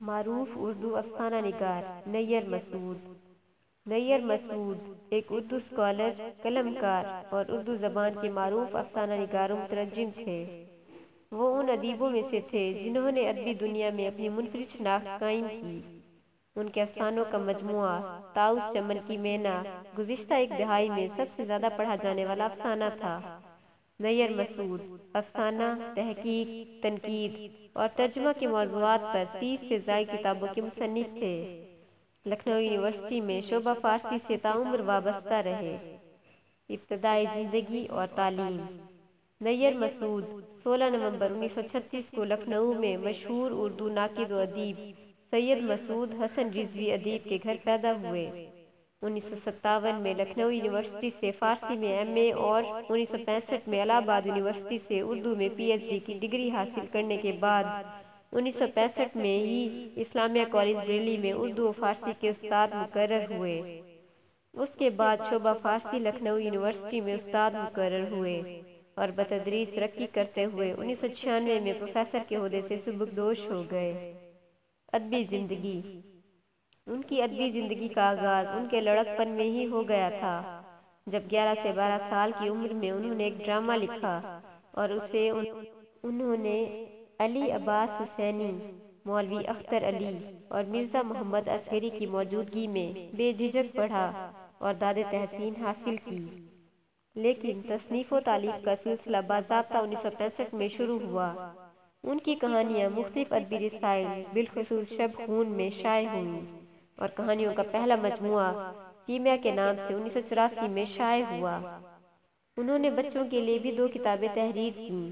معروف اردو افسانہ نگار نیر مسعود۔ نیر مسعود ایک اردو اسکالر، قلم کار اور اردو زبان کے معروف افسانہ نگار و مترجم تھے۔ وہ ان ادیبوں میں سے تھے جنہوں نے ادبی دنیا میں اپنی منفرد شناخت قائم کی۔ ان کے افسانوں کا مجموعہ طاؤس چمن کی مینا گزشتہ ایک دہائی میں سب سے زیادہ پڑھا جانے والا افسانہ تھا۔ نیر مسعود افسانہ، تحقیق، تنقید اور ترجمہ کے موضوعات پر 30 سے زائد کتابوں کے مصنف تھے۔ لکھنؤ یونیورسٹی میں شعبہ فارسی سے تاعمر وابستہ رہے۔ ابتدائی زندگی اور تعلیم۔ نیر مسعود 16 نومبر 1936 کو لکھنؤ میں مشہور اردو ناقد و ادیب سید مسعود حسن رضوی ادیب کے گھر پیدا ہوئے۔ 1957 میں لکھنؤ یونیورسٹی سے فارسی میں ایم اے اور 1965 میں الہ آباد یونیورسٹی سے اردو میں پی ایچ ڈی کی ڈگری حاصل کرنے کے بعد 1965 میں ہی اسلامیہ کالج بریلی میں اردو و فارسی کے استاد مقرر ہوئے۔ اس کے بعد شعبہ فارسی لکھنؤ یونیورسٹی میں استاد مقرر ہوئے اور بتدریج ترقی کرتے ہوئے 1996 میں پروفیسر کے عہدے سے سبکدوش ہو گئے۔ ادبی زندگی۔ ان کی ادبی زندگی کا آغاز ان کے لڑکپن میں ہی ہو گیا تھا، جب 11 سے 12 سال کی عمر میں انہوں نے ایک ڈرامہ لکھا اور اسے انہوں نے علی عباس حسینی، مولوی اختر علی اور مرزا محمد اصغری کی موجودگی میں بے جھجک پڑھا اور داد تحسین حاصل کی۔ لیکن تصنیف و تالیف کا سلسلہ باضابطہ 1965 میں شروع ہوا۔ ان کی کہانیاں مختلف ادبی رسائل بالخصوص شب خون میں شائع ہوئیں اور کہانیوں کا پہلا مجموعہ کیمیا کے نام سے 1984 میں شائع ہوا۔ انہوں نے بچوں کے لیے بھی 2 کتابیں تحریر کیں۔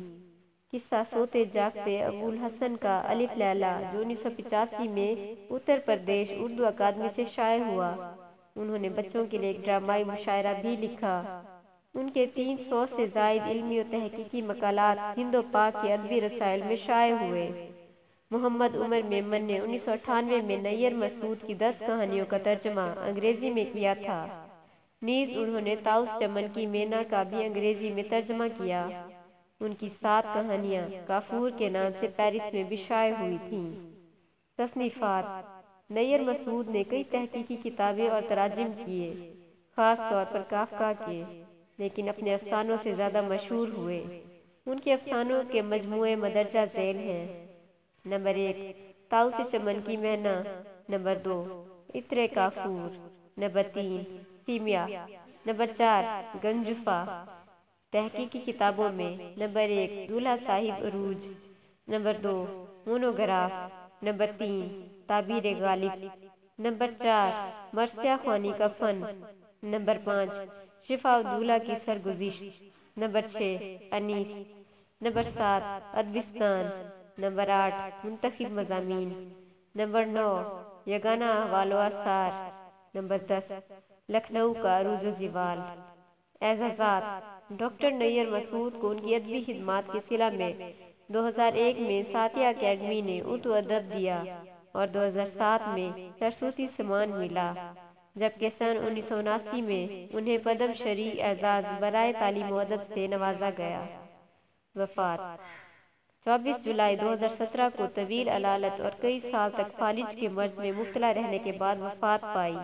قصہ سوتے جاگتے ابوالحسن کا الف لیلا جو 1985 میں اتر پردیش اردو اکادمی سے شائع ہوا۔ انہوں نے بچوں کے لیے ایک ڈرامائی مشاعرہ بھی لکھا۔ ان کے 300 سے زائد علمی و تحقیقی مقالات ہند و پاک کے ادبی رسائل میں شائع ہوئے۔ محمد عمر میمن نے 1998 میں نیر مسعود کی 10 کہانیوں کا ترجمہ انگریزی میں کیا تھا۔ نیز انہوں نے طاؤس چمن کی مینا کا بھی انگریزی میں ترجمہ کیا۔ ان کی 7 کہانیاں کافور کے نام سے پیرس میں بھی شائع ہوئی تھیں۔ تصنیفات۔ نیر مسعود نے کئی تحقیقی کتابیں اور تراجم کیے، خاص طور پر کافکا کے، لیکن اپنے افسانوں سے زیادہ مشہور ہوئے۔ ان کے افسانوں کے مجموعے مندرجہ ذیل ہیں: نمبر 1 طاؤس چمن کی مینا، نمبر 2 عطر کافور، نمبر 3 کیمیا، نمبر 4 گنجفہ۔ تحقیقی کتابوں میں نمبر 1 دولہا صاحب عروج، نمبر 2 مونوگراف، نمبر 3 تعبیر غالب، نمبر 4 مرثیہ خوانی کا فن، نمبر 5 شفاء الدولہا کی سرگزشت، نمبر 6 انیس، نمبر 7 ادبستان، نمبر 8 منتخب مضامین، نمبر 9 یگانہ احوال و آثار، نمبر 10 لکھنؤ کا عروج و زوال۔ اعزازات۔ ڈاکٹر نیر مسعود کو ان کی ادبی خدمات کے صلہ میں 2001 میں ساتیہ اکیڈمی نے اردو ادب دیا اور 2007 میں سرسوتی سمان ملا، جبکہ سن 1979 میں انہیں پدم شری اعزاز برائے تعلیم و ادب سے نوازا گیا۔ وفات 24 جولائی 2017 کو طویل علالت اور کئی سال تک فالج کے مرض میں مبتلا رہنے کے بعد وفات پائی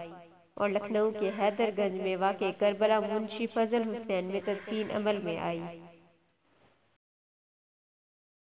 اور لکھنؤ کے حیدر گنج میں واقع کربلا منشی فضل حسین میں تدفین عمل میں آئی۔